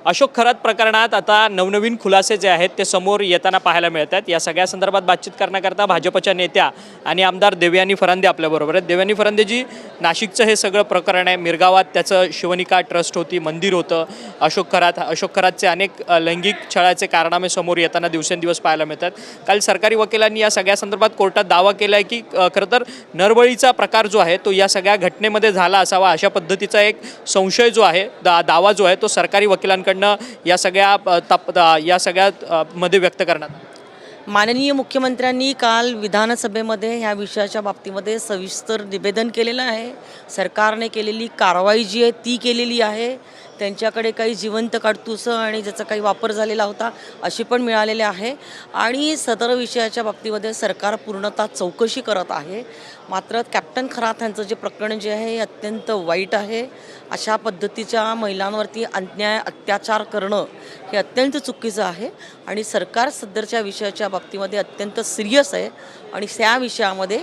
अशोक खरात प्रकरणात आता नवनवीन खुलासे जे आहेत ते समोर येताना पाहायला मिळतात। या सगळ्या संदर्भात बातचीत करण्याकरता भाजपच्या नेत्या आणि आमदार देवयानी फरांदे आपल्याबरोबर आहेत। देवयानी फरांदेजी, नाशिकचं हे सगळं प्रकरण आहे। मिरगावात त्याचं शिवनिका ट्रस्ट होती, मंदिर होतं। अशोक खरातचे अनेक लैंगिक छळाचे कारनामे समोर येताना दिवसेंदिवस पाहायला मिळतात। काल सरकारी वकिलांनी या सगळ्या संदर्भात कोर्टात दावा केला आहे की खरं तर नरबळीचा प्रकार जो आहे तो या सगळ्या घटनेमध्ये झाला असावा, अशा पद्धतीचा एक संशय जो आहे, दावा जो आहे तो सरकारी वकिलांकडे या सगळ्या मध्ये व्यक्त करण्यात। माननीय मुख्यमंत्र्यांनी काल विधानसभेमध्ये ह्या विषयाच्या बाबतीमध्ये सविस्तर निवेदन केलेलं आहे। सरकारने केलेली कारवाई जी आहे ती केलेली आहे। त्यांच्याकडे काही जिवंत काडतुसं आणि ज्याचा काही वापर झालेला होता अशी पण मिळालेले आहे आणि सदर विषयाच्या बाबतीमध्ये सरकार पूर्णतः चौकशी करत आहे। मात्र कॅप्टन खरात यांचं जे प्रकरण जे आहे हे अत्यंत वाईट आहे। अशा पद्धतीच्या महिलांवरती अन्याय अत्याचार करणं हे अत्यंत चुकीचं आहे आणि सरकार सदरच्या विषयाच्या बाबतीमध्ये अत्यंत सिरियस आहे आणि त्या विषयामध्ये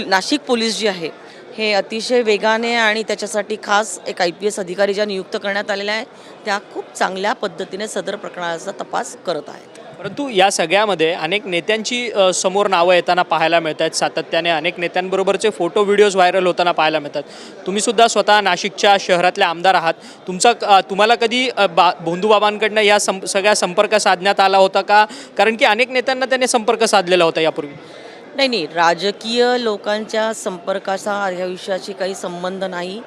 नाशिक पोलीस जे आहे हे अतिशय वेगाने आणि त्याच्यासाठी खास एक IPS अधिकारी ज्या नियुक्त करण्यात आलेल्या आहे त्या खूप चांगल्या पद्धतीने सदर प्रकरणाचा तपास करत आहेत। परंतु या सगळ्यामध्ये अनेक नेत्यांची समोर नावं येताना पाहायला मिळतात। सातत्याने अनेक नेत्यांबरोबरचे फोटो व्हिडिओज व्हायरल होताना पाहायला मिळतात। तुम्ही सुद्धा स्वतः नाशिकच्या शहरातले आमदार आहात। तुम्हाला कधी भोंदूबाबांकडनं या सगळ्या संपर्क साधण्यात आला होता का? कारण की अनेक नेत्यांना त्याने संपर्क साधलेला होता यापूर्वी। नाही, राजकीय लोकांच्या संपर्काचा ह्या विषयाशी काही संबंध नाही।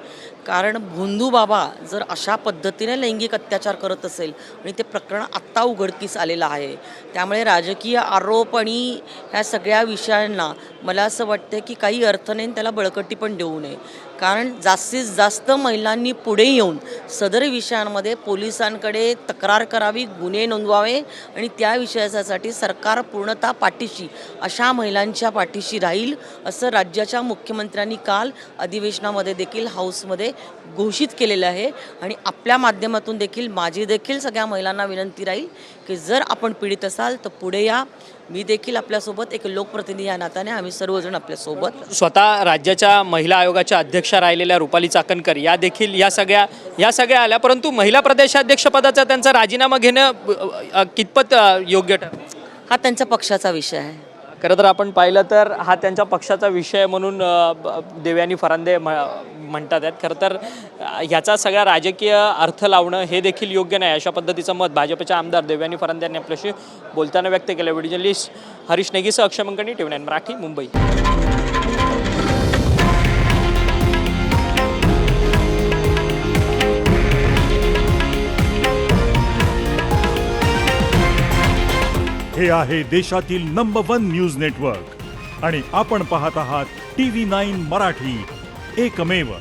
कारण भोंदूबाबा जर अशा पद्धतीने लैंगिक अत्याचार करत असेल आणि ते प्रकरण आत्ता उघडकीस आलेलं आहे, त्यामुळे राजकीय आरोप आणि ह्या सगळ्या विषयांना मला असं वाटतं की काही अर्थ नाही, त्याला बळकटी पण देऊ नये। कारण जास्तीत जास्त महिलांनी पुढे येऊन सदर विषयांमध्ये पोलिसांकडे तक्रार करावी, गुन्हे नोंदवावे आणि त्या विषयासाठी सरकार पूर्णतः पाठीशी, अशा महिलांच्या पाठीशी राहील असं राज्याच्या मुख्यमंत्र्यांनी काल अधिवेशनामध्ये देखील हाऊसमध्ये घोषित केलेलं आहे। आणि आपल्या माध्यमातून देखील माझी देखील सगळ्या महिलांना विनंती राहील की जर आपण पीडित असाल तर पुढे या। मी देखील आपल्यासोबत एक लोकप्रतिनिधी या नात्याने आम्ही सर्वजण आपल्यासोबत। स्वतः राज्याच्या महिला आयोगाच्या अध्यक्षा राहिलेल्या रुपाली चाकणकर या देखील या सगळ्या आल्या, परंतु महिला प्रदेशाध्यक्षपदाचा त्यांचा राजीनामा घेणं कितपत योग्य ठरतं? हा त्यांच्या पक्षाचा विषय आहे। खरं तर आपण पाहिलं तर हा त्यांच्या पक्षाचा विषय म्हणून देवयानी फरांदे म्हणतात आहेत। खरं तर ह्याचा सगळा राजकीय अर्थ लावणं हे देखील योग्य नाही, अशा पद्धतीचं मत भाजपच्या आमदार देवयानी फरांदे यांनी आपल्याशी बोलताना व्यक्त केलं। व्हिडिओ जर्नलिस्ट हरीश नेगीसह अक्षय मंकणी, TV9 मराठी, मुंबई। हे आहे देशातील नंबर 1 न्यूज नेटवर्क आणि आपण पाहत आहात TV9 मराठी, एकमेव।